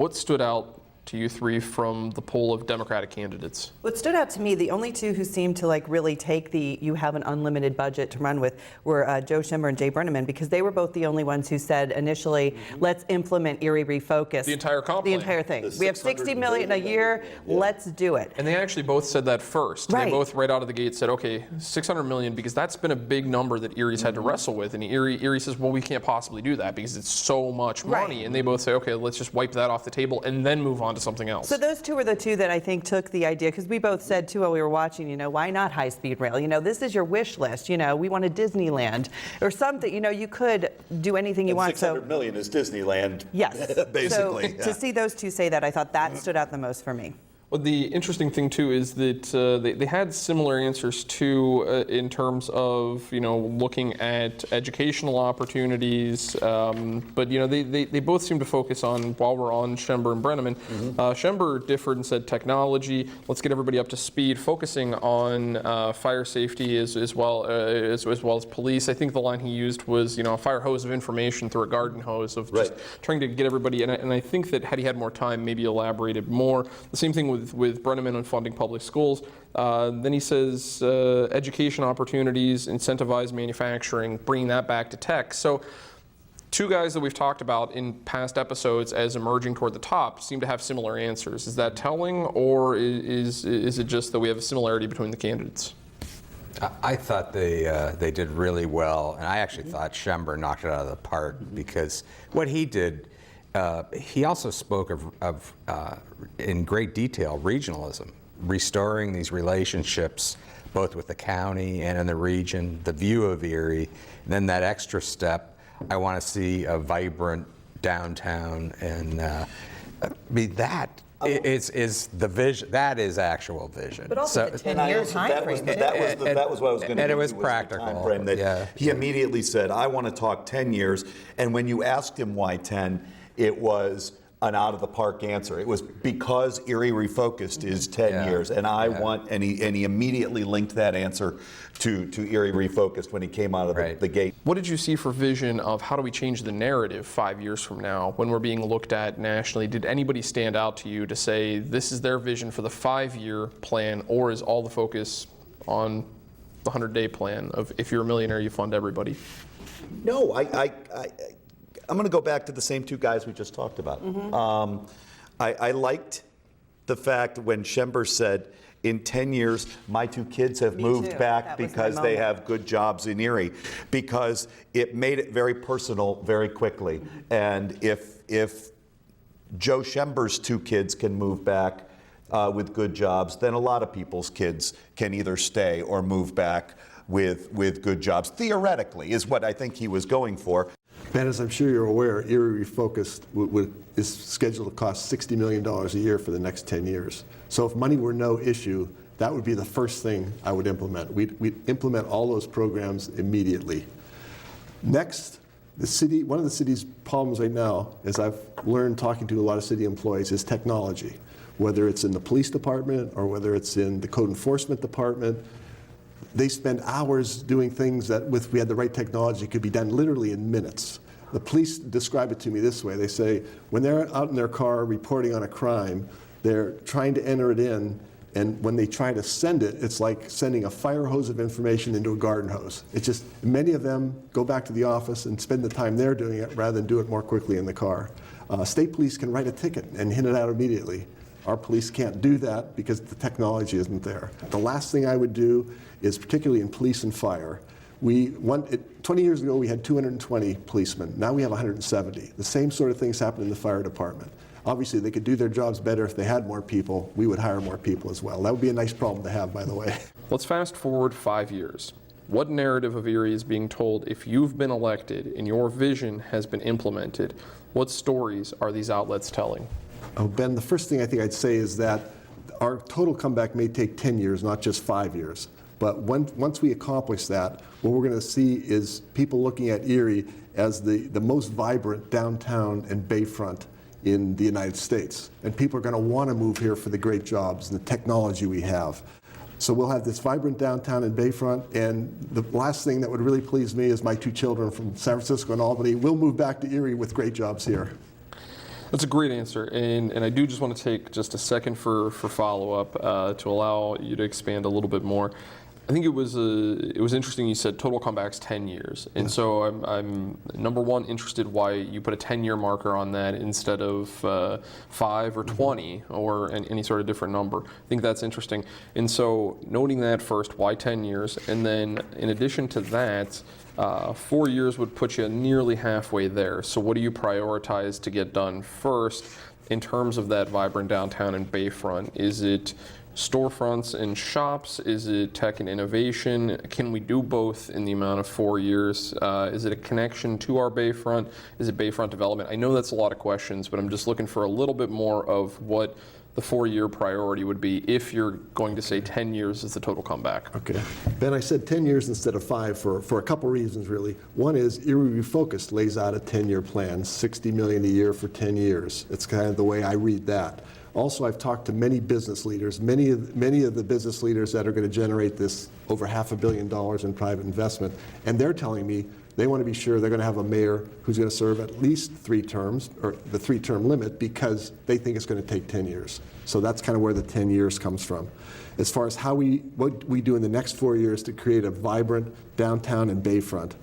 What stood out to you three from the poll of Democratic candidates? What stood out to me, the only two who seemed to like really take the you have an unlimited budget to run with were Joe Schember and Jay Brenneman, because they were both the only ones who said initially, let's implement Erie Refocus. The entire comp The plan. entire thing. We have $60 million a year, let's do it. And they actually both said that first. Right. They both right out of the gate said, okay, $600 million, because that's been a big number that Erie's had to wrestle with. And Erie says, well, we can't possibly do that because it's so much money. Right. And they both say, okay, let's just wipe that off the table and then move on to something else. So those two were the two that I think took the idea, because we both said too while we were watching, why not high-speed rail? This is your wish list. We want a Disneyland or something. You could do anything you want. $600 million is Disneyland. Yes. Basically. So to see those two say that, I thought that stood out the most for me. Well, the interesting thing too is that they had similar answers too in terms of looking at educational opportunities, but they both seem to focus on, while we're on Schember and Brenneman, Schember differed and said technology. Let's get everybody up to speed, focusing on fire safety as well as police. I think the line he used was a fire hose of information through a garden hose of just trying to get everybody. And I think that had he had more time, maybe elaborated more. The same thing with Brenneman on funding public schools. Then he says education opportunities, incentivize manufacturing, bringing that back to tech. So two guys that we've talked about in past episodes as emerging toward the top seem to have similar answers. Is that telling, or is it just that we have a similarity between the candidates? I thought they did really well, and I actually thought Schember knocked it out of the park, because what he did, he also spoke of in great detail, regionalism, restoring these relationships both with the county and in the region, the view of Erie, and then that extra step, I want to see a vibrant downtown, and that is the vision. That is actual vision. But also the 10-year time frame. That was what I was going to And get it was to, practical. The time frame that he immediately said, I want to talk 10 years. And when you asked him why 10, it was an out-of-the-park answer. It was because Erie Refocused is 10 years, and I want, and he immediately linked that answer to Erie Refocused when he came out of the gate. What did you see for vision of how do we change the narrative 5 years from now when we're being looked at nationally? Did anybody stand out to you to say this is their vision for the 5-year plan, or is all the focus on the 100-day plan of if you're a millionaire, you fund everybody? No, I'm going to go back to the same two guys we just talked about. I liked the fact when Schember said, in 10 years, my two kids have moved back because they have good jobs in Erie, because it made it very personal very quickly. And if Joe Schember's two kids can move back with good jobs, then a lot of people's kids can either stay or move back with good jobs, theoretically, is what I think he was going for. Ben, as I'm sure you're aware, Erie Refocused is scheduled to cost $60 million a year for the next 10 years. So if money were no issue, that would be the first thing I would implement. We'd implement all those programs immediately. Next, one of the city's problems right now, as I've learned talking to a lot of city employees, is technology. Whether it's in the police department or whether it's in the code enforcement department, they spend hours doing things that, if we had the right technology, could be done literally in minutes. The police describe it to me this way. They say when they're out in their car reporting on a crime, they're trying to enter it in, and when they try to send it, it's like sending a fire hose of information into a garden hose. It's just, many of them go back to the office and spend the time there doing it rather than do it more quickly in the car. State police can write a ticket and hit it out immediately. Our police can't do that because the technology isn't there. The last thing I would do is, particularly in police and fire, 20 years ago we had 220 policemen. Now we have 170. The same sort of things happen in the fire department. Obviously they could do their jobs better if they had more people. We would hire more people as well. That would be a nice problem to have, by the way. Let's fast forward 5 years. What narrative of Erie is being told if you've been elected and your vision has been implemented? What stories are these outlets telling? Oh, Ben, the first thing I think I'd say is that our total comeback may take 10 years, not just 5 years. But once we accomplish that, what we're going to see is people looking at Erie as the most vibrant downtown and bayfront in the United States. And people are going to want to move here for the great jobs and the technology we have. So we'll have this vibrant downtown and bayfront, and the last thing that would really please me is my two children from San Francisco and Albany will move back to Erie with great jobs here. That's a great answer, and I do just want to take just a second for follow-up to allow you to expand a little bit more. I think it was interesting you said total comeback's 10 years, and so I'm number one interested why you put a 10-year marker on that instead of 5 or 20 or any sort of different number. I think that's interesting, and so noting that first, why 10 years, and then in addition to that, 4 years would put you nearly halfway there. So what do you prioritize to get done first in terms of that vibrant downtown and Bayfront? Is it storefronts and shops? Is it tech and innovation? Can we do both in the amount of 4 years? Is it a connection to our Bayfront? Is it Bayfront development? I know that's a lot of questions, but I'm just looking for a little bit more of what the 4-year priority would be if you're going to say 10 years is the total comeback. Okay. Ben, I said 10 years instead of 5 for a couple reasons, really. One is Erie Refocused lays out a 10-year plan, $60 million a year for 10 years. It's kind of the way I read that. Also, I've talked to many business leaders, many of the business leaders that are going to generate this over $500 million in private investment, and they're telling me they want to be sure they're going to have a mayor who's going to serve at least 3 terms, or the 3-term limit, because they think it's going to take 10 years. So that's kind of where the 10 years comes from. As far as what we do in the next 4 years to create a vibrant downtown and Bayfront,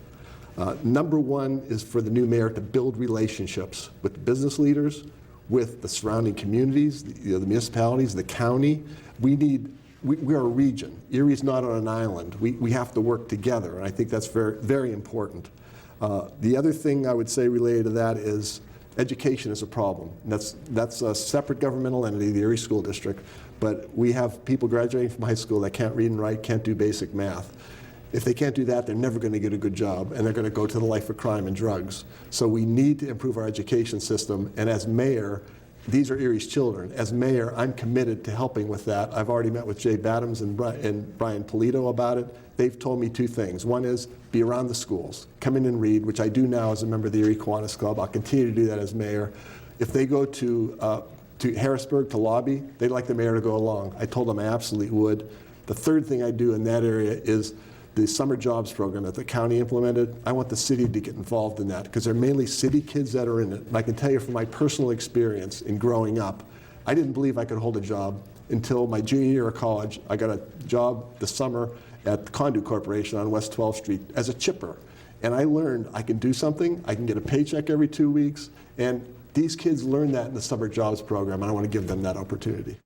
number one is for the new mayor to build relationships with the business leaders, with the surrounding communities, the municipalities, the county. We are a region. Erie's not on an island. We have to work together, and I think that's very, very important. The other thing I would say related to that is education is a problem. And that's a separate governmental entity, the Erie School District, but we have people graduating from high school that can't read and write, can't do basic math. If they can't do that, they're never going to get a good job, and they're going to go to the life of crime and drugs. So we need to improve our education system, and as mayor, these are Erie's children. As mayor, I'm committed to helping with that. I've already met with Jay Badams and Brian Polito about it. They've told me 2 things. One is be around the schools, come in and read, which I do now as a member of the Erie Kiwanis Club. I'll continue to do that as mayor. If they go to Harrisburg to lobby, they'd like the mayor to go along. I told them I absolutely would. The third thing I do in that area is the summer jobs program that the county implemented. I want the city to get involved in that because they're mainly city kids that are in it. And I can tell you from my personal experience in growing up, I didn't believe I could hold a job until my junior year of college. I got a job this summer at the Conduit Corporation on West 12th Street as a chipper. And I learned I can do something, I can get a paycheck every 2 weeks, and these kids learn that in the summer jobs program, and I want to give them that opportunity.